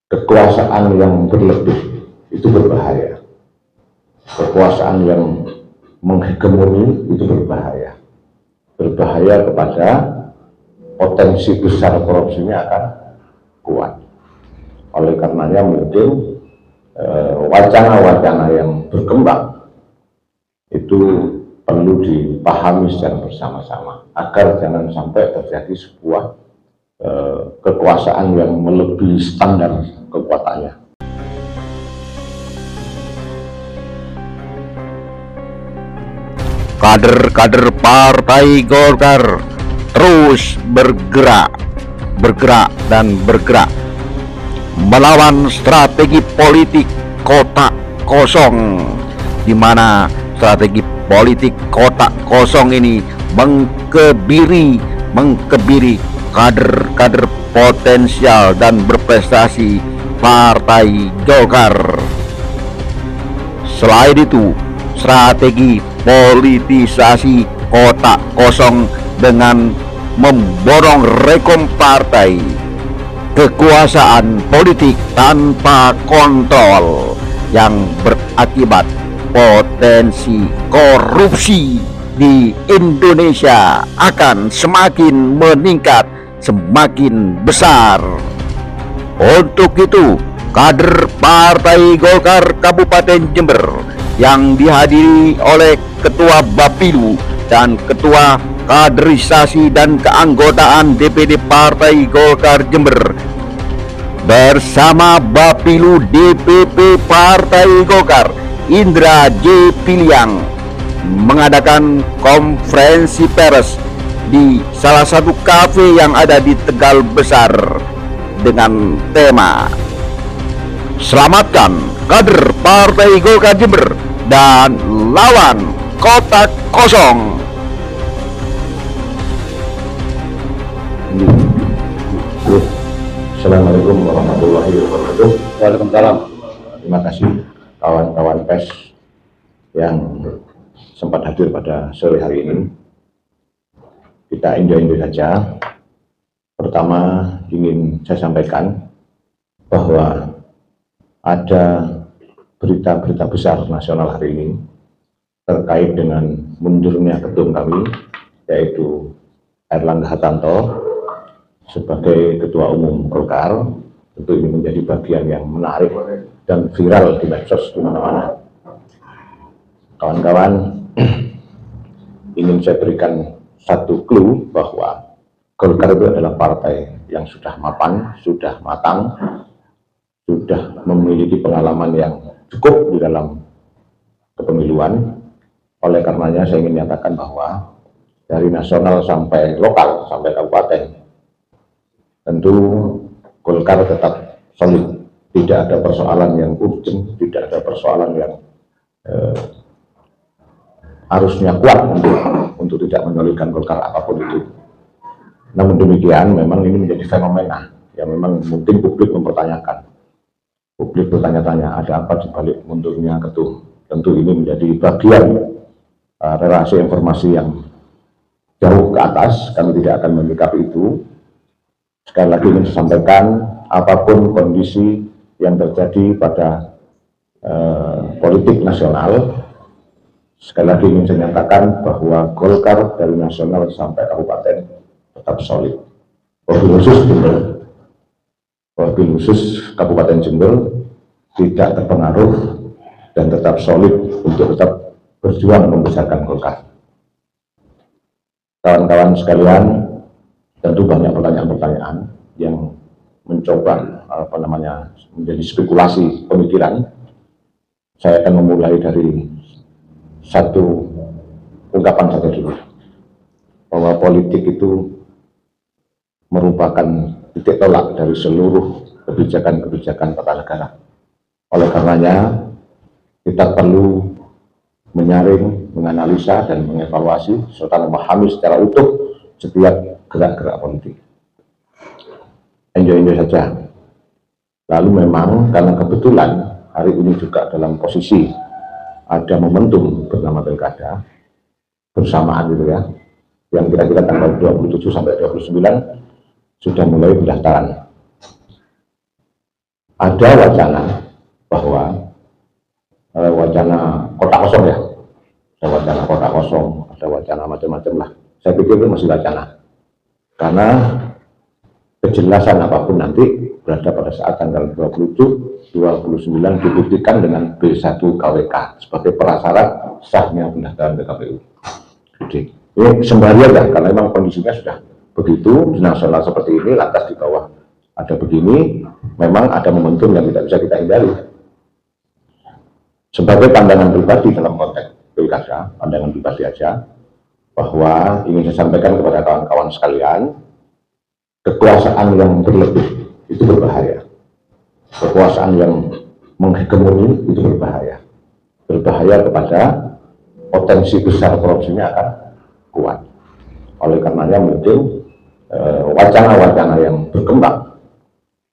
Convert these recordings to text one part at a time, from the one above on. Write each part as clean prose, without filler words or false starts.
kekuasaan yang berlebih itu berbahaya. Kekuasaan yang menghegemoni itu berbahaya. Berbahaya kepada potensi besar korupsinya akan kuat. Oleh karenanya mungkin wacana-wacana yang berkembang itu perlu dipahami secara bersama-sama agar jangan sampai terjadi sebuah kekuasaan yang melebihi standar kekuatannya. Kader-kader Partai Golkar terus bergerak melawan strategi politik kotak kosong, di mana strategi politik kotak kosong ini mengkebiri kader-kader potensial dan berprestasi Partai Golkar. Selain itu, strategi politisasi kotak kosong dengan memborong rekom partai, kekuasaan politik tanpa kontrol yang berakibat potensi korupsi di Indonesia akan semakin meningkat, semakin besar. Untuk itu, kader Partai Golkar Kabupaten Jember yang dihadiri oleh Ketua Bapilu dan Ketua Kaderisasi dan Keanggotaan DPD Partai Golkar Jember bersama Bapilu DPP Partai Golkar Indra J. Piliang mengadakan konferensi pers di salah satu kafe yang ada di Tegal Besar dengan tema "Selamatkan Kader Partai Golkar Jember dan Lawan Kotak Kosong". Assalamualaikum warahmatullahi wabarakatuh. Waalaikumsalam. Terima kasih kawan-kawan pers yang sempat hadir pada sore hari ini. Kita enjoy saja. Pertama ingin saya sampaikan bahwa ada berita-berita besar nasional hari ini terkait dengan mundurnya ketum kami, yaitu Airlangga Hartarto sebagai Ketua Umum Golkar. Tentu ini menjadi bagian yang menarik dan viral di medsos di mana-mana. Kawan-kawan, ingin saya berikan satu clue bahwa Golkar itu adalah partai yang sudah mapan, sudah matang, sudah memiliki pengalaman yang cukup di dalam kepemiluan. Oleh karenanya saya ingin menyatakan bahwa dari nasional sampai lokal, sampai kabupaten, tentu Golkar tetap solid. Tidak ada persoalan yang urgent, tidak ada persoalan yang harusnya kuat untuk tidak menyolidkan Golkar apapun itu. Namun demikian, memang ini menjadi fenomena yang memang mungkin publik mempertanyakan. Publik bertanya-tanya, ada apa di balik mundurnya ketum? Tentu ini menjadi bagian relasi informasi yang jauh ke atas. Kami tidak akan menyikapi itu. Sekali lagi ingin saya sampaikan, apapun kondisi yang terjadi pada politik nasional, sekali lagi ingin saya nyatakan bahwa Golkar dari nasional sampai kabupaten tetap solid. Wabil khusus Jember, wabil khusus Kabupaten Jember tidak terpengaruh dan tetap solid untuk tetap berjuang membesarkan Golkar. Kawan-kawan sekalian, tentu banyak pertanyaan-pertanyaan yang mencoba menjadi spekulasi pemikiran. Saya akan memulai dari satu ungkapan saja dulu, bahwa politik itu merupakan titik tolak dari seluruh kebijakan-kebijakan tata negara. Oleh karenanya kita perlu menyaring, menganalisa dan mengevaluasi serta memahami secara utuh setiap gerak-gerak politik. Enjoy saja. Lalu memang karena kebetulan hari ini juga dalam posisi ada momentum bernama pilkada bersamaan gitu ya, yang kira-kira tanggal 27 sampai 29 sudah mulai pendaftaran. ada wacana bahwa wacana kota kosong ya, ada wacana kota kosong, ada wacana macam-macam lah. Saya pikir itu masih wacana, karena kejelasan apapun nanti berada pada saat tanggal 27, 29 dibuktikan dengan B1 KWK sebagai prasyarat sahnya pendaftaran ke KPU. Jadi ini sembari ya, karena memang kondisinya sudah begitu di nasional seperti ini, lantas di bawah ada begini, memang ada momentum yang tidak bisa kita hindari. Sebagai pandangan pribadi dalam konteks pilkada, pandangan pribadi aja, bahwa ingin saya sampaikan kepada kawan-kawan sekalian, kekuasaan yang berlebih itu berbahaya. Kekuasaan yang menghegemoni itu berbahaya. Berbahaya kepada potensi besar korupsinya akan kuat. Oleh karenanya mungkin wacana-wacana yang berkembang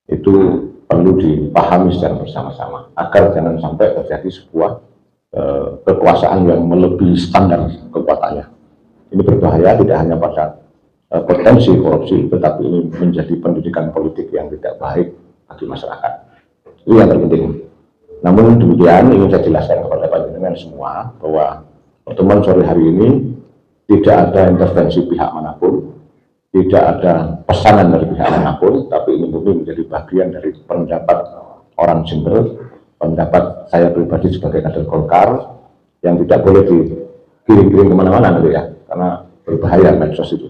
itu perlu dipahami secara bersama-sama agar jangan sampai terjadi sebuah kekuasaan yang melebihi standar kekuatannya. Ini berbahaya tidak hanya pada potensi korupsi, tetapi ini menjadi pendidikan politik yang tidak baik bagi masyarakat. Itu yang terpenting. Namun demikian ingin saya jelaskan kepada panjenengan semua bahwa pertemuan sore hari ini tidak ada intervensi pihak manapun, tidak ada pesanan dari pihak manapun, tapi ini murni menjadi bagian dari pendapat orang Jember, pendapat saya pribadi sebagai kader Golkar yang tidak boleh digiring-giring kemana-mana nanti ya, karena berbahaya medsos itu.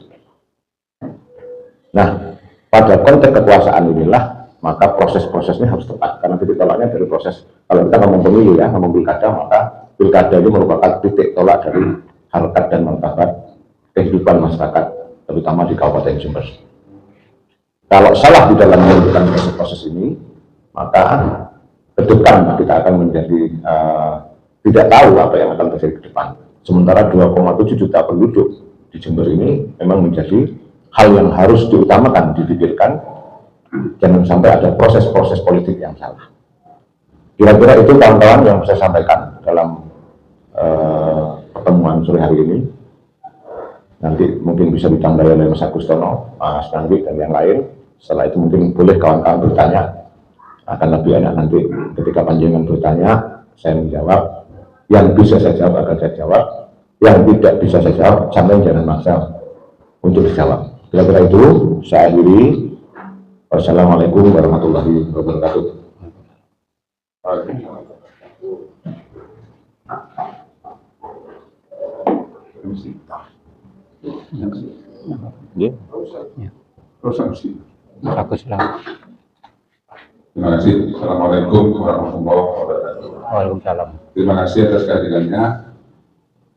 Nah, pada konteks kekuasaan inilah maka proses-prosesnya harus tepat, karena titik tolaknya dari proses. Kalau kita ngomong pemilu ya, ngomong pilkada, maka pilkada ini merupakan titik tolak dari harkat dan martabat kehidupan masyarakat, terutama di Kabupaten Jember. Kalau salah di dalam melakukan proses-proses ini, maka ke depan kita akan menjadi tidak tahu apa yang akan terjadi ke depan. Sementara 2,7 juta penduduk di Jember ini memang menjadi hal yang harus diutamakan, dipikirkan, jangan sampai ada proses-proses politik yang salah. Kira-kira itu kawan-kawan yang saya sampaikan dalam pertemuan sore hari ini. Nanti mungkin bisa ditandai oleh Mas Agustono, Mas Nanggi, dan yang lain. Setelah itu mungkin boleh kawan-kawan bertanya. Akan lebih enak nanti ketika panjenengan bertanya, saya menjawab. Yang bisa saya jawab akan saya jawab. Yang tidak bisa saya jawab, jangan maksa untuk dijawab. Kira-kira itu saya akhiri. Wassalamualaikum warahmatullahi wabarakatuh. Terima kasih. Assalamualaikum warahmatullahi wabarakatuh. Waalaikumsalam. Terima kasih atas kehadirannya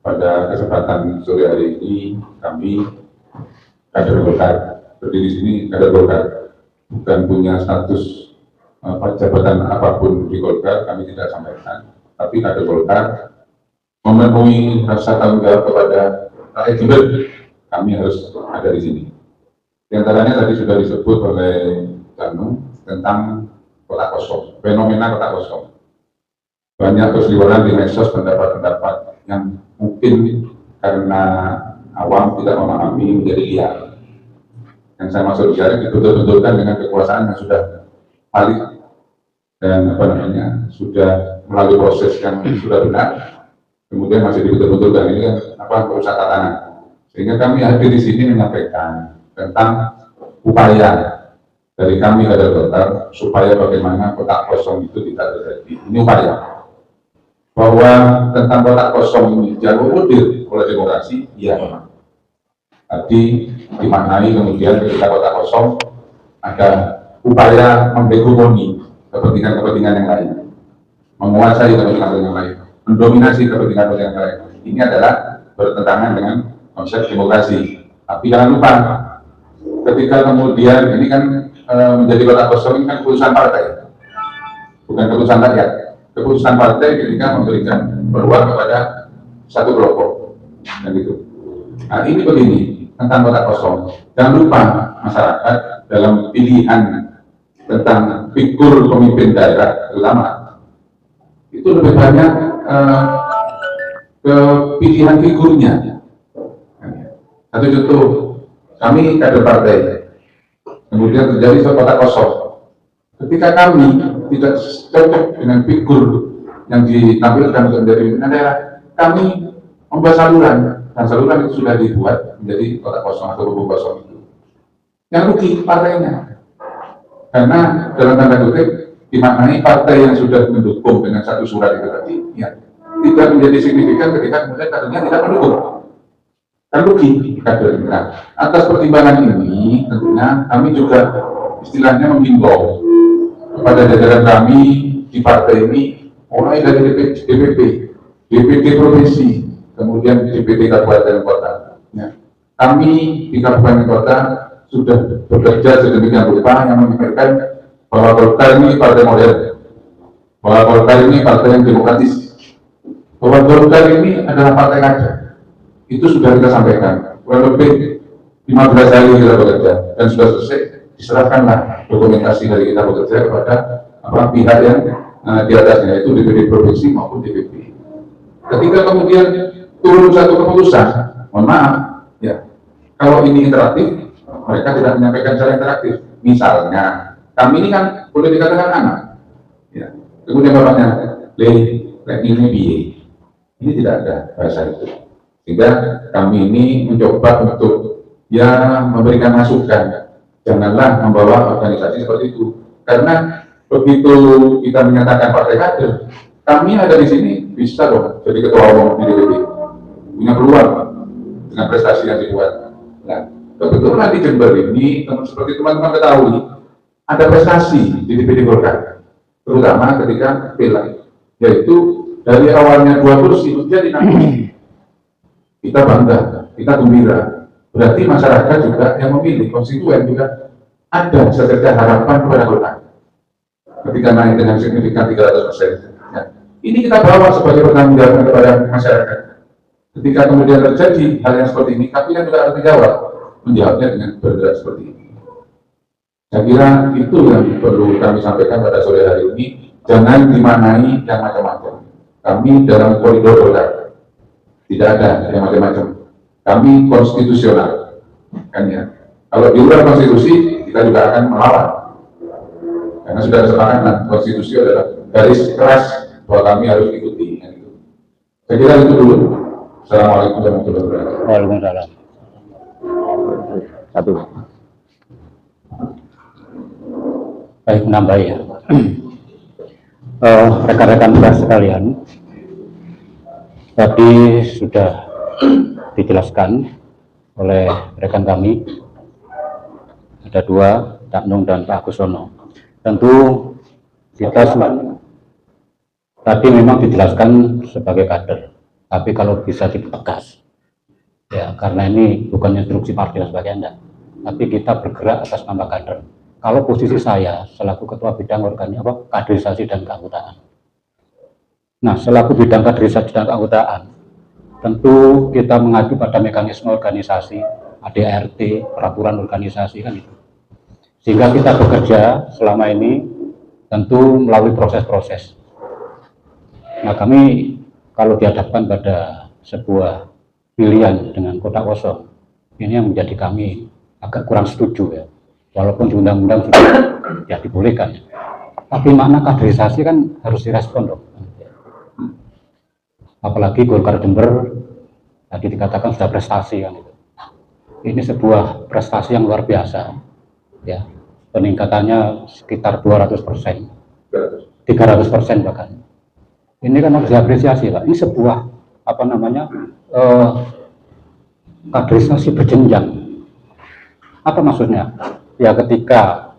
pada kesempatan sore hari ini. Kami kader Golkar berdiri di sini, kader Golkar bukan punya status jabatan apapun di Golkar, kami tidak sampaikan. Tapi kader Golkar memenuhi rasa tanggung jawab kepada rakyat Jember, kami harus ada di sini. Di antaranya tadi sudah disebut oleh Janu tentang kota kosong, fenomena kota kosong. Banyak berseliweran di medsos pendapat-pendapat yang mungkin karena awam tidak memahami menjadi liar. Yang saya maksud liar dibentur-benturkan dengan kekuasaan yang sudah valid dan sudah melalui proses yang sudah benar, kemudian masih dibentur-benturkan. Ini kan merusak tatanan. Sehingga kami hadir di sini menyampaikan tentang upaya dari kami kader Golkar supaya bagaimana kota kosong itu tidak terjadi. Ini upaya bahwa tentang kota kosong ini jalur mundur oleh demokrasi, iya. Tadi dimaknai kemudian ketika kota kosong ada upaya memhegemoni kepentingan-kepentingan yang lain, menguasai kepentingan yang lain, mendominasi kepentingan yang lain. Ini adalah bertentangan dengan konsep demokrasi. Tapi jangan lupa, ketika kemudian ini kan menjadi kota kosong, ini kan keputusan partai, bukan keputusan rakyat. Keputusan partai ketika memberikan peluang kepada satu kelompok, dan itu. Nah ini begini tentang kota kosong. Jangan lupa masyarakat dalam pilihan tentang figur pemimpin daerah terutama itu lebih banyak ke pilihan figurnya. Satu contoh, kami kader partai, kemudian terjadi kota kosong. Ketika kami tidak cocok dengan figur yang ditampilkan untuk menjadi pimpinan daerah, kami membuat saluran, dan saluran itu sudah dibuat menjadi kotak kosong atau lubung kosong itu. Yang rugi partainya, karena dalam tanda kutip dimaknai partai yang sudah mendukung dengan satu surat itu tadi, ya, tidak menjadi signifikan ketika kemudian kadernya tidak mendukung, kan rugi kadernya. Nah, atas pertimbangan ini tentunya kami juga istilahnya menghimbau kepada jajaran kami di partai ini, mulai dari DPP, DPD provinsi, kemudian DPD kabupaten kota. Ya. Kami di kabupaten kota sudah bekerja sedemikian rupa yang mengingatkan bahwa Golkar ini partai modern, bahwa Golkar ini partai yang demokratis, bahwa Golkar ini adalah partai kader. Itu sudah kita sampaikan. Kurang lebih 15 hari kita bekerja dan sudah selesai. Diserahkanlah dokumentasi dari kita bekerja kepada pihak yang di atasnya, yaitu DPD provinsi maupun DPP. Ketika kemudian turun satu keputusan, mohon maaf, ya, kalau ini interaktif, mereka tidak menyampaikan secara interaktif. Misalnya, kami ini kan boleh dikatakan anak, ya. Kemudian bapaknya, ini biye, ini tidak ada bahasa itu. Sehingga kami ini mencoba untuk ya memberikan masukan. Janganlah membawa organisasi seperti itu, karena begitu kita menyatakan partai kader, kami ada di sini bisa dong jadi ketua umum di DPD, punya peluang dengan prestasi yang dibuat. Nah, kebetulan di Jember ini, seperti teman-teman ketahui, ada prestasi di DPD Golkar, terutama ketika pileg, yaitu dari awalnya 2 kursi menjadi 6 kursi. Kita bangga, kita gembira. Berarti masyarakat juga yang memilih, konstituen juga ada secerca harapan kepada Golkar ketika naik dengan signifikan 300%. Ya. Ini kita bawa sebagai pertanggungjawaban kepada masyarakat. Ketika kemudian terjadi hal yang seperti ini, kami juga harus menjawabnya dengan bergerak seperti ini. Saya kira itu yang perlu kami sampaikan pada sore hari ini. Jangan dimaknai yang macam-macam. Kami dalam koridor Golkar, tidak ada yang macam-macam. Kami konstitusional, kan ya. Kalau di luar konstitusi, kita juga akan melawan. Karena sudah disepakati konstitusi adalah garis keras bahwa kami harus ikuti. Kan itu. Saya kira itu dulu. Assalamualaikum warahmatullahi wabarakatuh. Waalaikumsalam. Satu. Baik, menambah ya. Rekan-rekan pers sekalian, tadi sudah dijelaskan oleh rekan kami, ada 2, Cak Nung dan Pak Agusono. Tentu kita tadi memang dijelaskan sebagai kader, tapi kalau bisa dipertegas, ya, karena ini bukan instruksi partai dan sebagainya, tapi kita bergerak atas nama kader. Kalau posisi saya selaku ketua bidang kaderisasi dan keanggotaan. Nah, selaku bidang kaderisasi dan keanggotaan, tentu kita mengacu pada mekanisme organisasi, ADART, peraturan organisasi, kan itu. Sehingga kita bekerja selama ini tentu melalui proses-proses. Nah, kami kalau dihadapkan pada sebuah pilihan dengan kotak kosong, ini yang menjadi kami agak kurang setuju ya. Walaupun di undang-undang sudah ya dibolehkan. Tapi makna kaderisasi kan harus direspon dong. Apalagi Golkar Jember tadi dikatakan sudah prestasi kan itu. Ini sebuah prestasi yang luar biasa, ya, peningkatannya sekitar 200%, 300% bahkan. Ini kan harus diapresiasi, Pak. Ini sebuah kaderisasi berjenjang. Apa maksudnya? Ya, ketika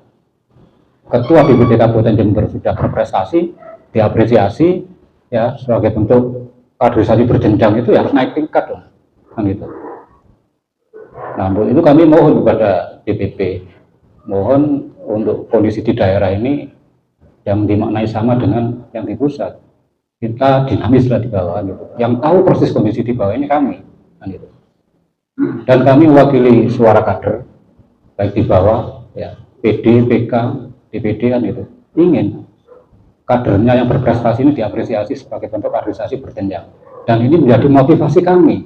ketua DPD Kabupaten Jember sudah berprestasi, diapresiasi, ya, sebagai bentuk kaderisasi berjenjang itu ya harus naik tingkat dong, kan gitu. Nah, untuk itu kami mohon kepada DPP, mohon untuk kondisi di daerah ini yang dimaknai sama dengan yang di pusat. Kita dinamis lah di bawah, gitu. Yang tahu persis kondisi di bawah ini kami, kan gitu. Dan kami mewakili suara kader, baik di bawah, ya, PD, PK, DPD, kan gitu. Ingin kadernya yang berprestasi ini diapresiasi sebagai bentuk kaderisasi berjenjang. Dan ini menjadi motivasi kami,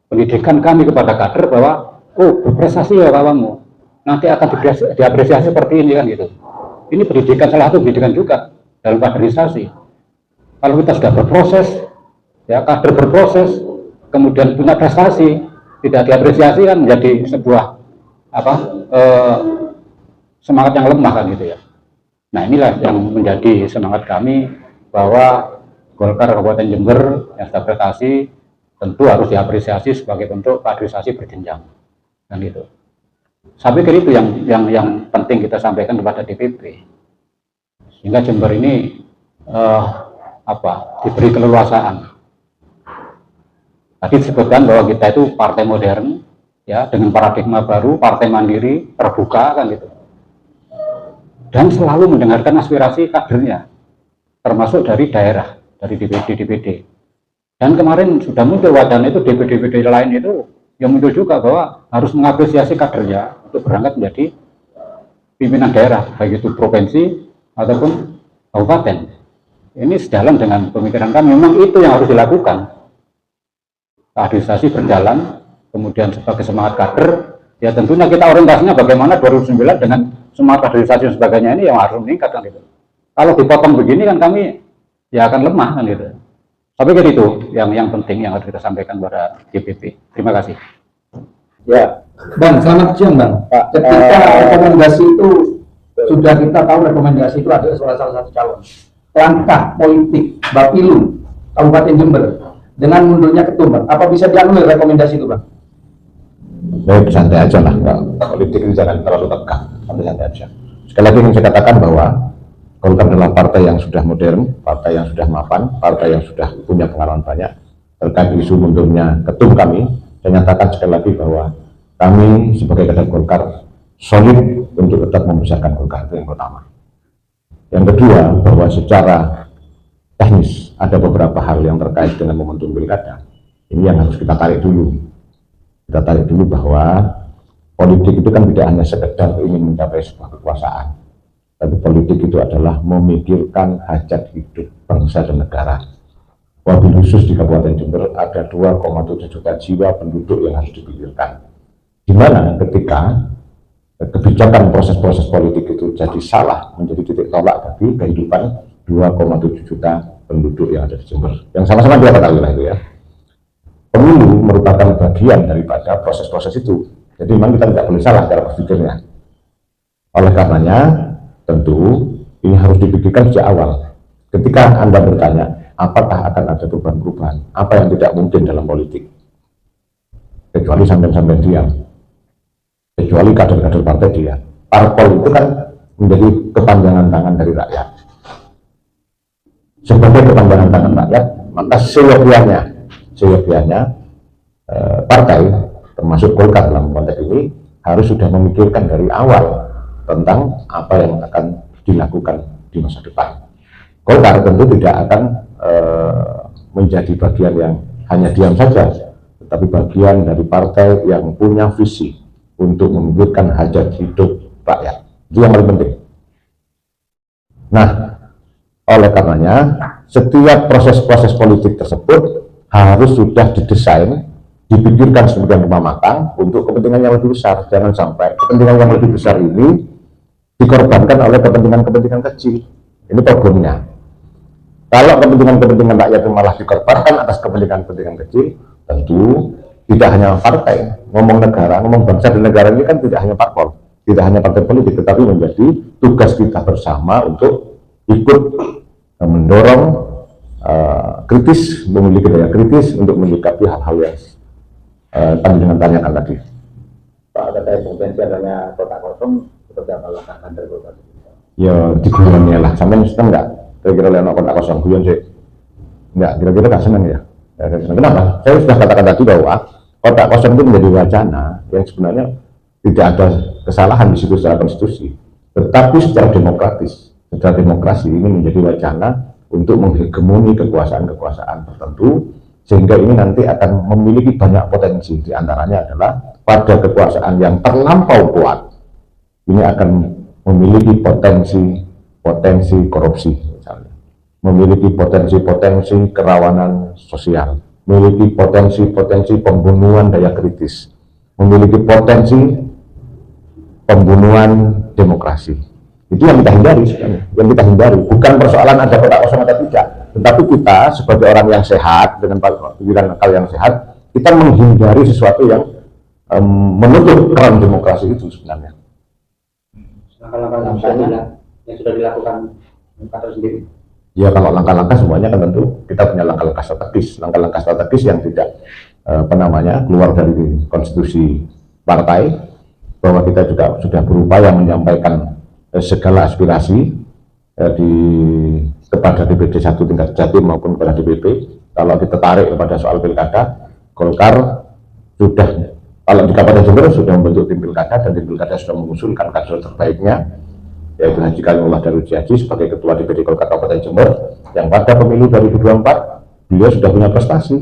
pendidikan kami kepada kader bahwa, oh, berprestasi ya kawanmu, nanti akan diapresiasi seperti ini, kan gitu. Ini pendidikan, salah satu pendidikan juga dalam kaderisasi. Kalau kita sudah berproses, ya kader berproses, kemudian punya prestasi, tidak diapresiasi kan menjadi sebuah semangat yang lemah kan gitu ya. Nah inilah yang menjadi semangat kami bahwa Golkar Kabupaten Jember yang sudah prestasi tentu harus diapresiasi sebagai bentuk kaderisasi berjenjang kan gitu. Saya pikir itu yang penting kita sampaikan kepada DPP sehingga Jember ini diberi keleluasaan. Tadi disebutkan bahwa kita itu partai modern ya dengan paradigma baru, partai mandiri, terbuka kan gitu. Dan selalu mendengarkan aspirasi kadernya, termasuk dari daerah, dari DPD. Dan kemarin sudah muncul wacana itu DPD lain itu yang muncul juga bahwa harus mengapresiasi kadernya untuk berangkat menjadi pimpinan daerah, baik itu provinsi ataupun kabupaten. Ini sejalan dengan pemikiran kami, memang itu yang harus dilakukan. Kaderisasi berjalan, kemudian sebagai semangat kader, ya tentunya kita orientasinya bagaimana 2009 dengan semangat kaderisasi dan sebagainya ini yang harus meningkat kan gitu. Kalau dipotong begini kan kami ya akan lemah kan gitu. Tapi kan itu yang penting yang harus kita sampaikan kepada DPP. Terima kasih. Ya, Bang, selamat siang Bang. Ketika rekomendasi itu sudah kita tahu rekomendasi itu adalah salah satu calon. Langkah politik Bapilu Kabupaten Jember dengan mundurnya ketum, apa bisa dianulir rekomendasi itu Bang? Baik, santai aja lah, politik itu jangan terlalu tegang, santai aja. Sekali lagi ingin saya katakan bahwa Golkar adalah partai yang sudah modern, partai yang sudah mapan, partai yang sudah punya pengalaman banyak. Terkait isu mundurnya ketum kami, saya nyatakan sekali lagi bahwa kami sebagai kader Golkar solid untuk tetap membesarkan Golkar, itu yang pertama. Yang kedua, bahwa secara teknis ada beberapa hal yang terkait dengan momentum pilkada. Ini yang harus kita tarik dulu. Kita tarik dulu bahwa politik itu kan tidak hanya sekedar ingin mencapai sebuah kekuasaan, tapi politik itu adalah memikirkan hajat hidup bangsa dan negara. Wabil khusus di Kabupaten Jember ada 2,7 juta jiwa penduduk yang harus dipikirkan. Di mana ketika kebijakan proses-proses politik itu jadi salah, menjadi titik tolak bagi kehidupan 2,7 juta penduduk yang ada di Jember. Yang sama-sama dia ketahui lah itu ya. Pemilu merupakan bagian daripada proses-proses itu. Jadi memang kita tidak boleh salah cara berpikirnya. Oleh karenanya, tentu ini harus dipikirkan sejak awal. Ketika Anda bertanya, apakah akan ada perubahan-perubahan? Apa yang tidak mungkin dalam politik? Kecuali sampai diam. Kecuali kader-kader partai dia. Parpol itu kan menjadi kepanjangan tangan dari rakyat. Sebagai kepanjangan tangan rakyat, maka seyogianya partai, termasuk Golkar dalam konteks ini, harus sudah memikirkan dari awal tentang apa yang akan dilakukan di masa depan. Golkar tentu tidak akan menjadi bagian yang hanya diam saja, tetapi bagian dari partai yang punya visi untuk memikirkan hajat hidup rakyat. Itu yang paling penting. Nah, oleh karenanya setiap proses-proses politik tersebut harus sudah didesain, dipikirkan sedemikian rupa matang untuk kepentingan yang lebih besar. Jangan sampai kepentingan yang lebih besar ini dikorbankan oleh kepentingan-kepentingan kecil. Ini problemnya. Kalau kepentingan-kepentingan rakyat itu malah dikorbankan atas kepentingan-kepentingan kecil, tentu tidak hanya partai, ngomong negara, ngomong bangsa dan negara ini kan tidak hanya parpol, tidak hanya partai politik, tetapi menjadi tugas kita bersama untuk ikut mendorong kritis, memiliki daya kritis untuk menyikapi hal-hal yang dengan tanyakan tadi. Pak, terkait potensi adanya kota kosong, seperti apa langkah dari Golkar? Ya diguyonnya lah, sampai sistem enggak kira-kira lewat kota kosong, guyon sih enggak, kira-kira enggak senang ya. Kenapa? Saya sudah katakan tadi bahwa kota kosong itu menjadi wacana yang sebenarnya tidak ada kesalahan di situ secara konstitusi, tetapi secara demokratis, secara demokrasi ini menjadi wacana untuk menghegemoni kekuasaan-kekuasaan tertentu, sehingga ini nanti akan memiliki banyak potensi. Di antaranya adalah pada kekuasaan yang terlampau kuat, ini akan memiliki potensi korupsi, misalnya, memiliki potensi kerawanan sosial, memiliki potensi pembunuhan daya kritis, memiliki potensi pembunuhan demokrasi. Itu yang kita hindari sebenarnya, yang kita hindari. Bukan persoalan ada kotak kosong atau tidak, tetapi kita sebagai orang yang sehat, dengan pikiran akal yang sehat, kita menghindari sesuatu yang menutup keran demokrasi itu sebenarnya. Langkah-langkah yang sudah dilakukan kader sendiri. Ya kalau langkah-langkah semuanya kan tentu kita punya langkah-langkah strategis yang tidak keluar dari konstitusi partai, bahwa kita juga sudah berupaya menyampaikan segala aspirasi kepada DPD 1 tingkat Jatim maupun kepada DPP. Kalau kita tarik kepada soal pilkada, Golkar sudah, kalau di Kabupaten Jember sudah membentuk tim pilkada, dan tim pilkada sudah mengusulkan kader terbaiknya, yaitu Haji Kalimullah Daruji Haji sebagai Ketua DPD Golkar Kabupaten Jember, yang pada pemilu 2024 beliau sudah punya prestasi.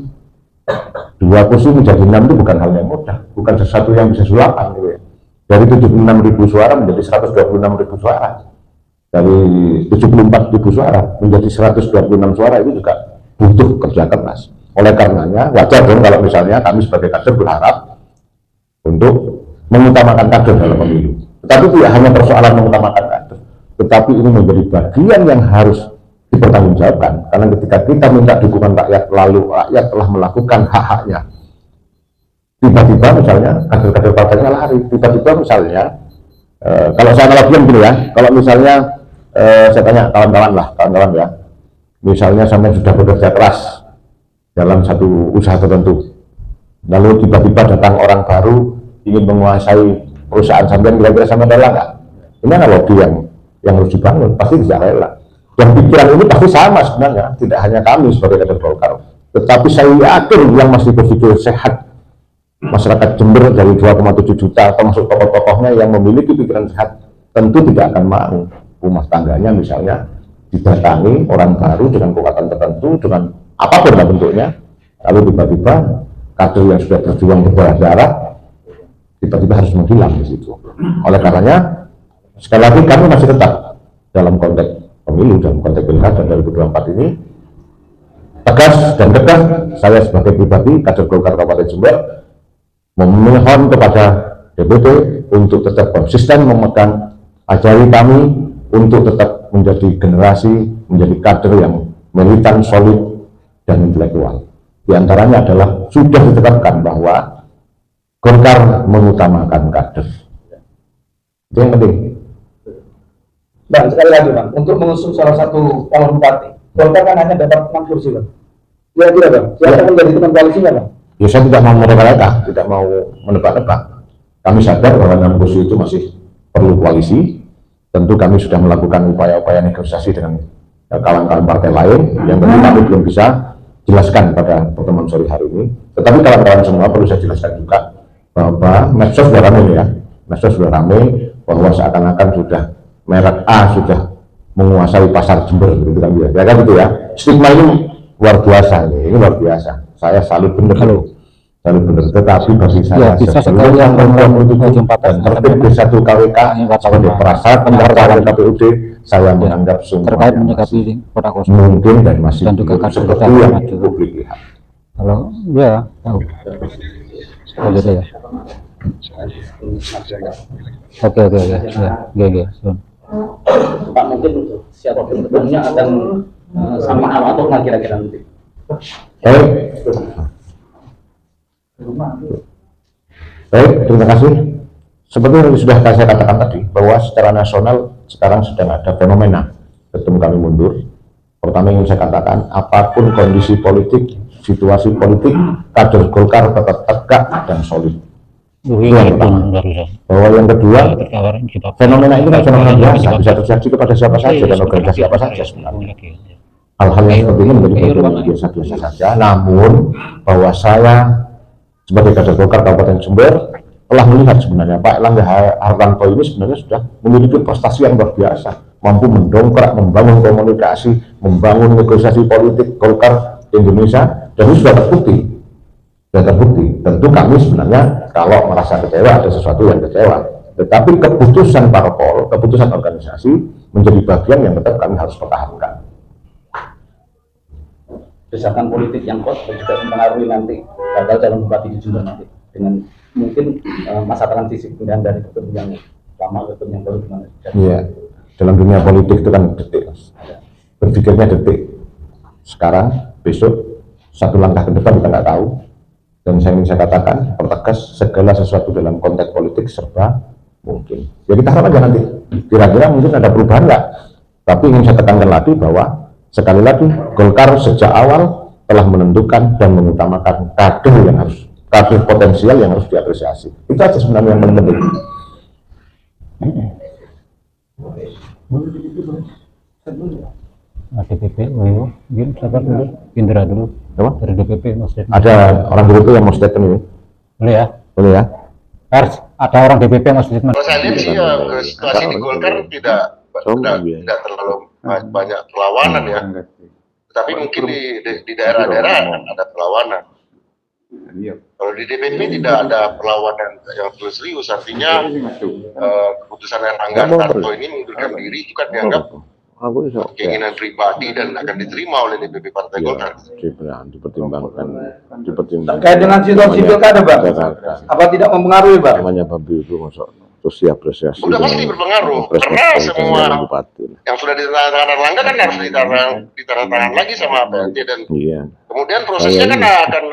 2 kursi menjadi 6 itu bukan hal yang mudah, bukan sesuatu yang bisa sulapan gitu ya. Dari 76.000 suara menjadi 126.000 suara, dari 74.000 suara menjadi 126 suara, itu juga butuh kerja keras. Oleh karenanya wajar dong kalau misalnya kami sebagai kader berharap untuk mengutamakan kader dalam pemilu. Tetapi tidak hanya persoalan mengutamakan kader, tetapi ini menjadi bagian yang harus dipertanggungjawabkan. Karena ketika kita minta dukungan rakyat, lalu rakyat telah melakukan hak-haknya, tiba-tiba misalnya kader-kader partainya lari, tiba-tiba misalnya kalau saya analogikan gini ya, kalau misalnya saya tanya kawan-kawan ya, misalnya sampai sudah bekerja keras dalam satu usaha tertentu, lalu tiba-tiba datang orang baru ingin menguasai perusahaan sampean, kira-kira sampean rela nggak? Ini analogi yang harus dibangun, pasti tidak rela. Dan pikiran ini pasti sama sebenarnya, tidak hanya kami sebagai kader Golkar, tetapi saya yakin yang masih berpikir sehat, masyarakat Jember dari 2,7 juta termasuk tokoh-tokohnya yang memiliki pikiran sehat, tentu tidak akan mau rumah tangganya misalnya didatangi orang baru dengan kekuatan tertentu, dengan apapun lah bentuknya, lalu tiba-tiba kader yang sudah berjuang berdarah-darah tiba-tiba harus menghilang di situ. Oleh karenanya sekali lagi kami masih tetap dalam konteks pemilu, dalam konteks pilkada 2024 ini tegas dan tegas. Saya sebagai pribadi kader Golkar Kabupaten Jember memohon kepada DPD untuk tetap konsisten memegang ajari kami, untuk tetap menjadi generasi, menjadi kader yang militan, solid, dan intelektual. Di antaranya adalah sudah ditetapkan bahwa Golkar mengutamakan kader. Itu yang penting. Bang, sekali lagi Bang, untuk mengusung salah satu calon bupati, Golkar kan hanya dapat 6 kursi Bang. Kira-kira Bang, siapa menjadi teman koalisinya Bang? Ya saya tidak mau mereka-reka, tidak mau menebak-nebak. Kami sadar bahwa 6 kursi itu masih perlu koalisi. Tentu kami sudah melakukan upaya-upaya negosiasi dengan kawan-kawan partai lain yang tentu kami belum bisa jelaskan pada pertemuan sore hari ini. Tetapi kawan-kawan semua perlu saya jelaskan juga bahwa medsos sudah ramai ya, medsos sudah ramai bahwa seakan-akan sudah merek A sudah menguasai pasar Jember gitu kan ya, kan gitu ya. Stigma ini luar biasa, ini luar biasa. Saya salut bener loh, salut bener. Tetapi bagi saya sebelum yang dan tertib di satu KWK sebagai prasyarat pendaftaran KPUD, saya menganggap terkait semuanya menyikapi kota kosong mungkin dan masih dan juga kader seperti kita yang maju. publik lihat. Kalau ya tahu gitu ya. Oke ya. Pak, mungkin untuk siapapun kedepannya akan sama atau nggak kira-kira nanti? Baik, terima kasih. Seperti yang sudah saya katakan tadi, bahwa secara nasional sekarang sedang ada fenomena ketum kami mundur. Pertama yang saya katakan, apapun kondisi politik, situasi politik, kader Golkar tetap tegak dan solid. Yang pertama. Bahwa yang kedua, fenomena ini kan fenomena biasa, bisa terjadi kepada siapa saja dan organisasi apa saja sebenarnya. Hal-hal yang seperti ini menjadi bagian biasa-biasa saja. Namun bahwa saya sebagai kader Golkar Kabupaten Jember telah melihat sebenarnya Pak Erlangga Hartarto ini sebenarnya sudah memiliki prestasi yang luar biasa, mampu mendongkrak, membangun komunikasi, membangun negosiasi politik Golkar Indonesia, dan ini sudah terbukti. Tentu kami sebenarnya kalau merasa kecewa ada sesuatu yang kecewa, tetapi keputusan parpol, keputusan organisasi menjadi bagian yang tetap kami harus pertahankan. Desakan politik yang kuat juga mempengaruhi nanti bakal calon bupati di Jember nanti dengan mungkin masa transisi kemudian dari ketum yang lama ke ketum yang baru gimana? Iya, dalam dunia politik itu kan detik, Mas. Berpikirnya detik. Sekarang, besok, satu langkah ke depan kita nggak tahu. Dan saya katakan, pertegas segala sesuatu dalam konteks politik serba mungkin. Ya kita harap aja nanti, kira-kira mungkin ada perubahan nggak? Tapi ingin saya tekankan lagi bahwa sekali lagi Golkar sejak awal telah menentukan dan mengutamakan kader potensial yang harus diapresiasi. Itu aja sebenarnya yang penting. DPP, mungkin sabar dulu, Indra dulu. Apa? Dari DPP Mas Deddy. Ada orang dulu yang mau statement ini, Boleh ya? boleh ya? Pers, ada orang DPP Mas Deddy. Kalau saya lihat sih situasi di Golkar tidak terlalu banyak perlawanan ya. Tapi mungkin di daerah-daerah ada perlawanan. Kalau di DPP tidak ada perlawanan yang terlalu serius, artinya keputusan Erlangga Hartarto ini mengundurkan diri itu kan dianggap keinginan pribadi dan akan diterima oleh DPP Partai Golkar. Dipertimbangkan. Terkait dengan situasi pilkada, Bang, apa tidak mempengaruhi, Bang? Namanya babi itu masuk terus diapresiasi. Sudah pasti berpengaruh, karena semua yang sudah ditandatangan Erlangga kan harus ditandatangan lagi sama PLT, dan kemudian prosesnya kan akan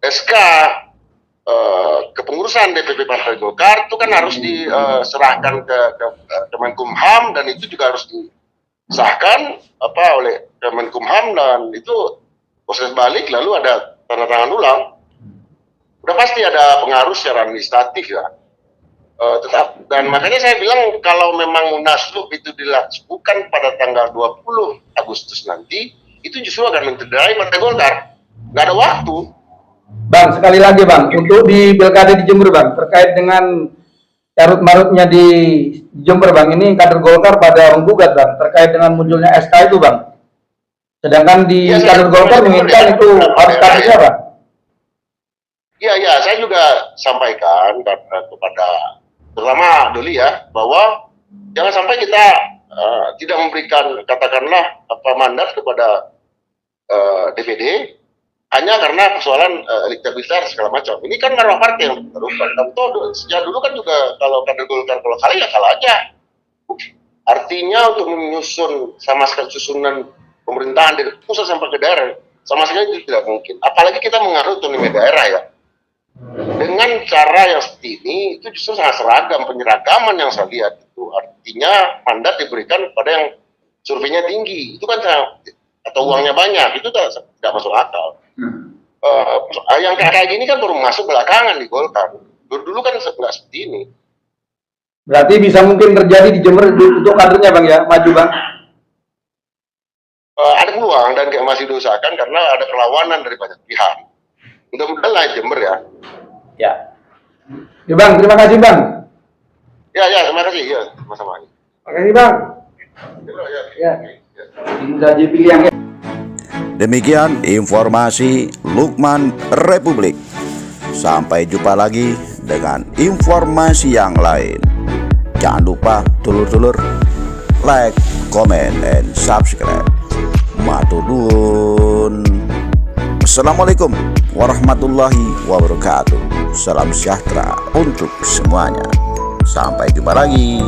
SK kepengurusan DPP Partai Golkar itu kan harus diserahkan ke Kemenkumham, dan itu juga harus disahkan oleh Kemenkumham, dan itu proses balik lalu ada tanda tangan ulang. Udah pasti ada pengaruh secara administratif ya. Dan makanya saya bilang kalau memang Munaslup itu dilakukan pada tanggal 20 Agustus nanti, itu justru akan mencederai Partai Golkar. Nggak ada waktu. Bang, sekali lagi Bang, untuk di Pilkada di Jember Bang, terkait dengan carut marutnya di Jember Bang, ini kader Golkar pada menggugat Bang, terkait dengan munculnya SK itu Bang. Sedangkan di kader Golkar menginginkan itu harus kadernya Bang. Iya, saya juga sampaikan kepada terutama Doli ya, bahwa jangan sampai kita tidak memberikan katakanlah mandat kepada DPD hanya karena persoalan elektabilitas segala macam. Ini kan marwah partai yang terubah. Tentu sejak dulu kan juga kalau kader Golkar kalau kalah ya kalah aja. Artinya untuk menyusun sama sekali susunan pemerintahan dari pusat sampai ke daerah sama sekali itu tidak mungkin. Apalagi kita mengaruh otonomi daerah ya. Dengan cara yang seperti ini itu justru sangat seragam, penyeragaman yang saya lihat itu artinya mandat diberikan kepada yang surveinya tinggi, itu kan atau uangnya banyak, itu tidak masuk akal. Yang kayak gini kan baru masuk belakangan di Golkar. Dulu kan nggak seperti ini. Berarti bisa mungkin terjadi di Jember untuk kadernya Bang ya, maju Bang? Ada peluang dan kayak masih diusahakan karena ada perlawanan dari banyak pihak. Mudah-mudahan lah Jember ya. Ya. Ya Bang, terima kasih Bang. Ya, terima kasih ya, sama-sama. Terima kasih Bang. Ya. Indra J. Piliang ya. Demikian informasi Lukman Republik. Sampai jumpa lagi dengan informasi yang lain. Jangan lupa dulur-dulur like, comment, and subscribe. Matur nuwun. Assalamualaikum warahmatullahi wabarakatuh. Salam sejahtera untuk semuanya. Sampai jumpa lagi.